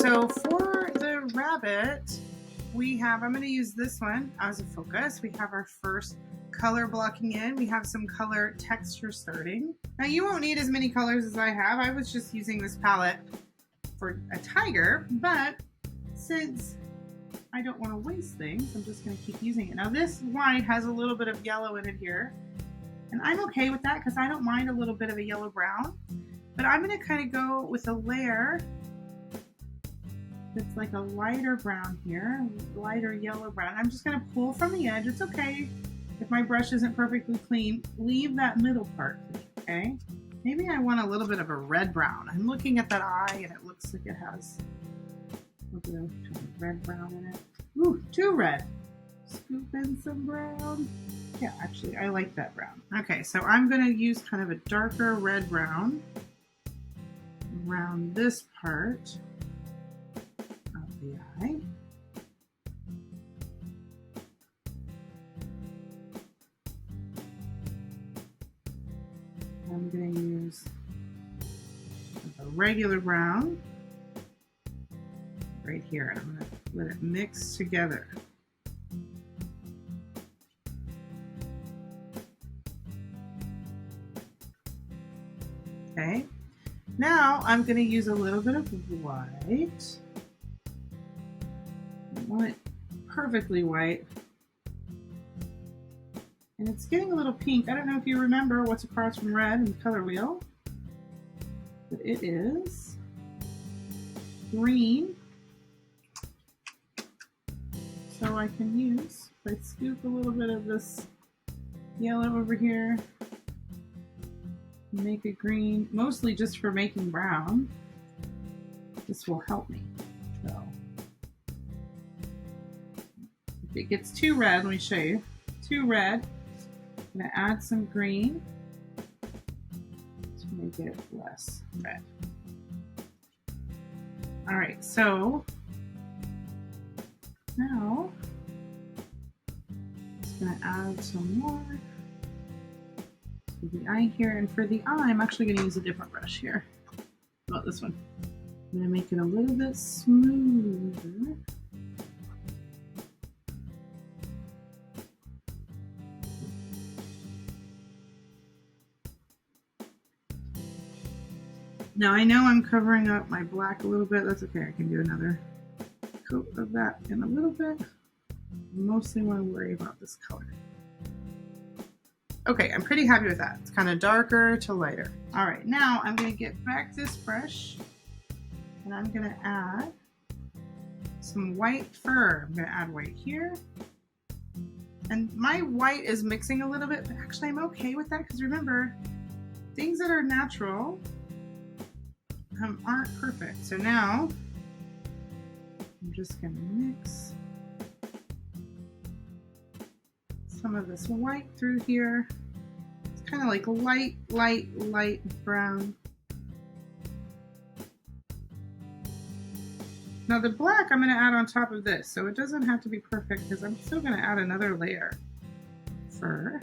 so for the rabbit, I'm going to use this one as a focus. We have our first color blocking in. We have some color texture starting. Now you won't need as many colors as I have. I was just using this palette for a tiger, but since I don't want to waste things, I'm just going to keep using it. Now this white has a little bit of yellow in it here, and I'm okay with that because I don't mind a little bit of a yellow brown, but I'm going to kind of go with a layer that's like a lighter brown here, lighter yellow brown. I'm just going to pull from the edge. It's okay if my brush isn't perfectly clean. Leave that middle part, okay? Maybe I want a little bit of a red brown. I'm looking at that eye and it looks like it has a little bit of red brown in it. Ooh, too red. Scoop in some brown. Yeah, actually, I like that brown. Okay, so I'm going to use kind of a darker red brown around this part of the eye. I'm going to use a regular brown right here, and I'm going to let it mix together. Okay, now I'm going to use a little bit of white. I want it perfectly white. And it's getting a little pink. I don't know if you remember what's across from red in the color wheel, but it is green. So I can use, if I scoop a little bit of this yellow over here, make it green, mostly just for making brown. This will help me. So if it gets too red, let me show you. Too red, I'm going to add some green to make it less red. All right, so now I'm just going to add some more to the eye here. And for the eye, I'm actually going to use a different brush here. How about this one? I'm going to make it a little bit smoother. Now I know I'm covering up my black a little bit. That's okay, I can do another coat of that in a little bit. Mostly want to worry about this color. Okay, I'm pretty happy with that. It's kind of darker to lighter. All right, now I'm going to get back this brush and I'm going to add some white fur. I'm going to add white here. And my white is mixing a little bit, but actually I'm okay with that because remember, things that are natural aren't perfect. So now I'm just going to mix some of this white through here. It's kind of like light brown. Now the black I'm going to add on top of this, so it doesn't have to be perfect because I'm still going to add another layer of fur.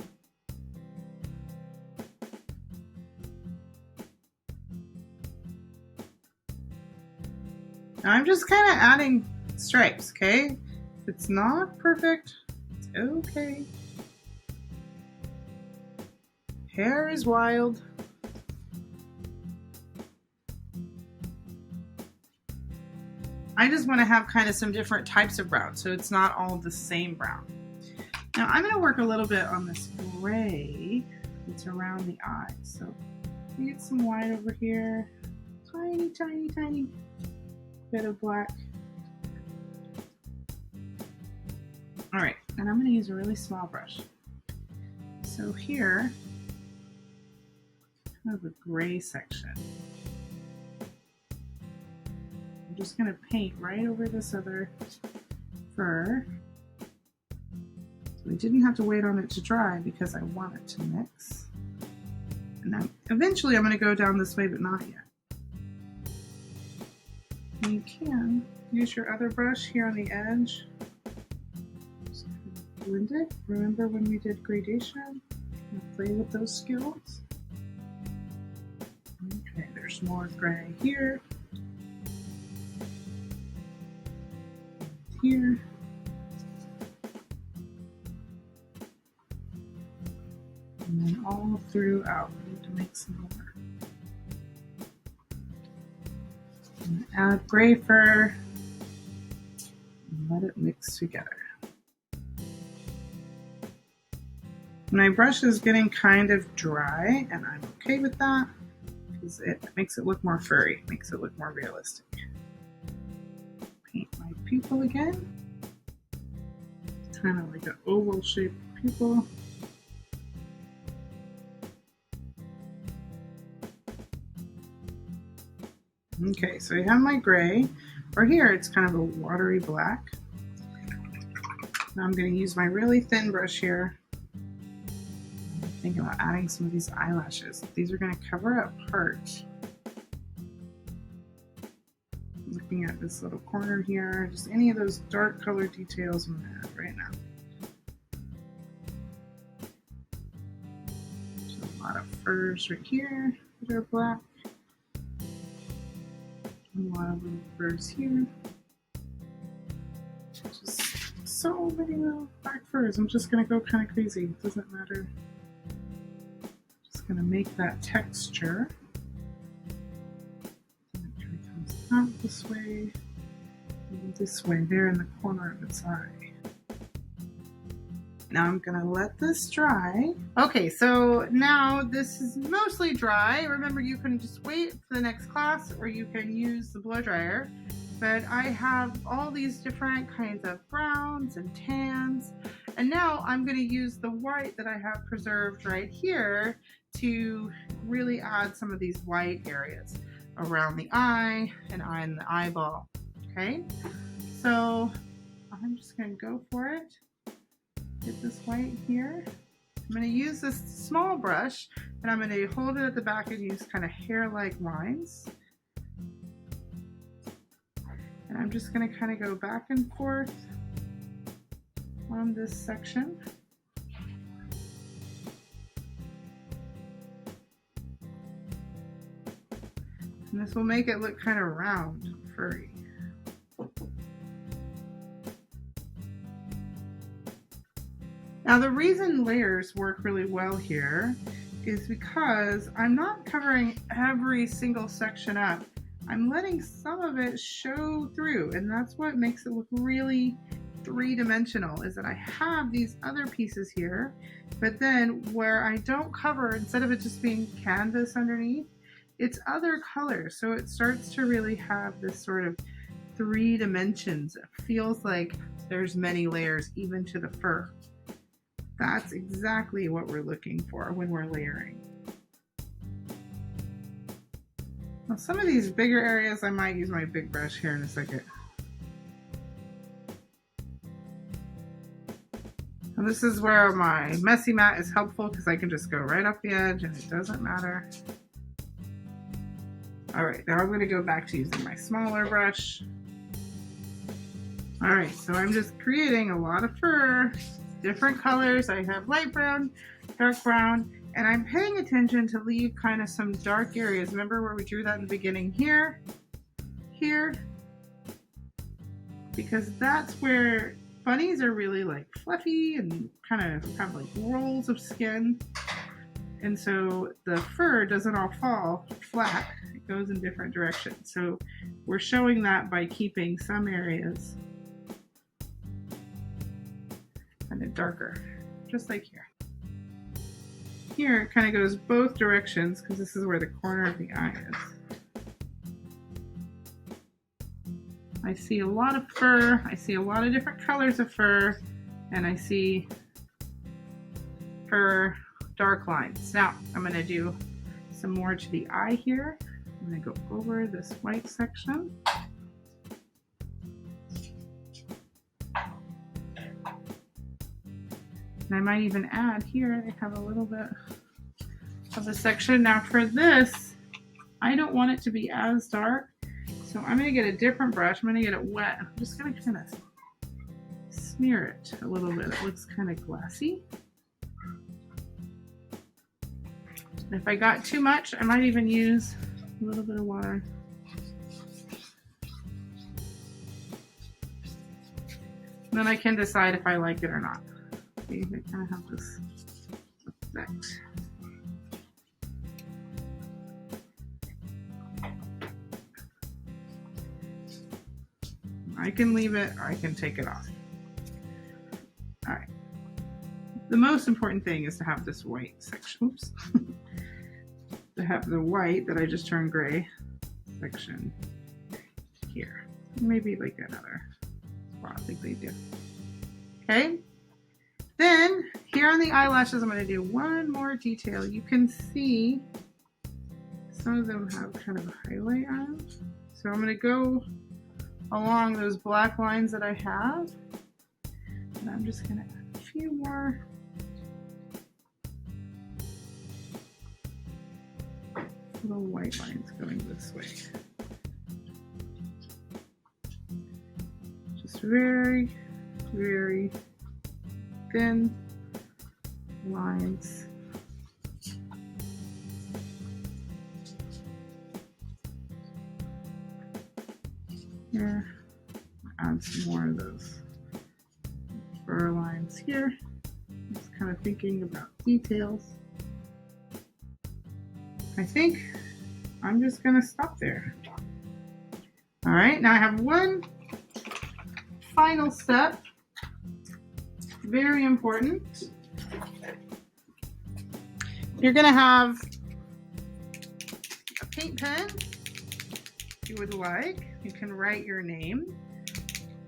Now I'm just kind of adding stripes, okay? If it's not perfect, it's okay. Hair is wild. I just want to have kind of some different types of brown, so it's not all the same brown. Now I'm going to work a little bit on this gray that's around the eye. So get some white over here. Tiny, tiny, tiny bit of black. All right, and I'm going to use a really small brush. So here, kind of a gray section. I'm just going to paint right over this other fur. So I didn't have to wait on it to dry because I want it to mix. And then eventually I'm going to go down this way, but not yet. You can use your other brush here on the edge. Just kind of blend it. Remember when we did gradation? Play with those skills. Okay, there's more gray here. here. And then all throughout, we need to make some more. And add gray fur and let it mix together. My brush is getting kind of dry, and I'm okay with that because it makes it look more furry, makes it look more realistic. Paint my pupil again. Kind of like an oval shaped pupil. Okay, so I have my gray, or here it's kind of a watery black. Now I'm going to use my really thin brush here. I'm thinking about adding some of these eyelashes. These are going to cover up part. Looking at this little corner here, just any of those dark color details I'm going to add right now. There's a lot of furs right here that are black. A lot of little furs here. Just so many little black furs. I'm just going to go kind of crazy. It doesn't matter. Just going to make that texture. Out this way, and this way, there in the corner of its eye. Now I'm gonna let this dry. Okay, so now this is mostly dry. Remember, you can just wait for the next class, or you can use the blow dryer. But I have all these different kinds of browns and tans, and now I'm gonna use the white that I have preserved right here to really add some of these white areas around the eye and on the eyeball. Okay, so I'm just going to go for it. Get this white here. I'm going to use this small brush, and I'm going to hold it at the back and use kind of hair-like lines. And I'm just going to kind of go back and forth on this section. And this will make it look kind of round and furry. Now the reason layers work really well here is because I'm not covering every single section up. I'm letting some of it show through, and that's what makes it look really three-dimensional, is that I have these other pieces here, but then where I don't cover, instead of it just being canvas underneath, it's other colors, so it starts to really have this sort of 3 dimensions. It feels like there's many layers even to the fur. That's exactly what we're looking for when we're layering. Now some of these bigger areas, I might use my big brush here in a second. Now this is where my messy mat is helpful because I can just go right off the edge and it doesn't matter. Alright, now I'm going to go back to using my smaller brush. Alright, so I'm just creating a lot of fur, different colors. I have light brown, dark brown, and I'm paying attention to leave kind of some dark areas. Remember where we drew that in the beginning here, here, because that's where bunnies are really like fluffy and kind of have like rolls of skin. And so the fur doesn't all fall flat, it goes in different directions. So we're showing that by keeping some areas kind of darker, just like here. Here it kind of goes both directions because this is where the corner of the eye is. I see a lot of fur, I see a lot of different colors of fur, and I see fur dark lines. Now I'm going to do some more to the eye here. I'm going to go over this white section. And I might even add here, they have a little bit of a section. Now for this, I don't want it to be as dark, so I'm going to get a different brush. I'm going to get it wet. I'm just going to kind of smear it a little bit. It looks kind of glassy. If I got too much, I might even use a little bit of water. Then I can decide if I like it or not. See, they kind of have this effect. I can leave it, or I can take it off. All right. The most important thing is to have this white section. Oops. To have the white that I just turned gray section here. Maybe like another spot like they do. Okay. Then here on the eyelashes, I'm going to do one more detail. You can see some of them have kind of a highlight on them. So I'm going to go along those black lines that I have. And I'm just going to add a few more. Little white lines going this way. Just very, very thin lines. Here, add some more of those fur lines here. Just kind of thinking about details. I think I'm just going to stop there. All right, now I have one final step. Very important. You're going to have a paint pen if you would like. You can write your name.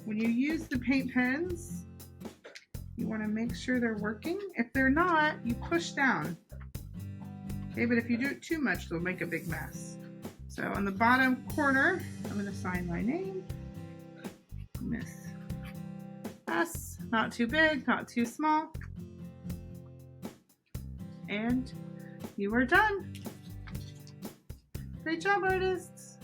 When you use the paint pens, you want to make sure they're working. If they're not, you push down. Okay, but if you do it too much, they'll make a big mess. So on the bottom corner, I'm going to sign my name. Miss S. Not too big, not too small. And you are done. Great job, artists.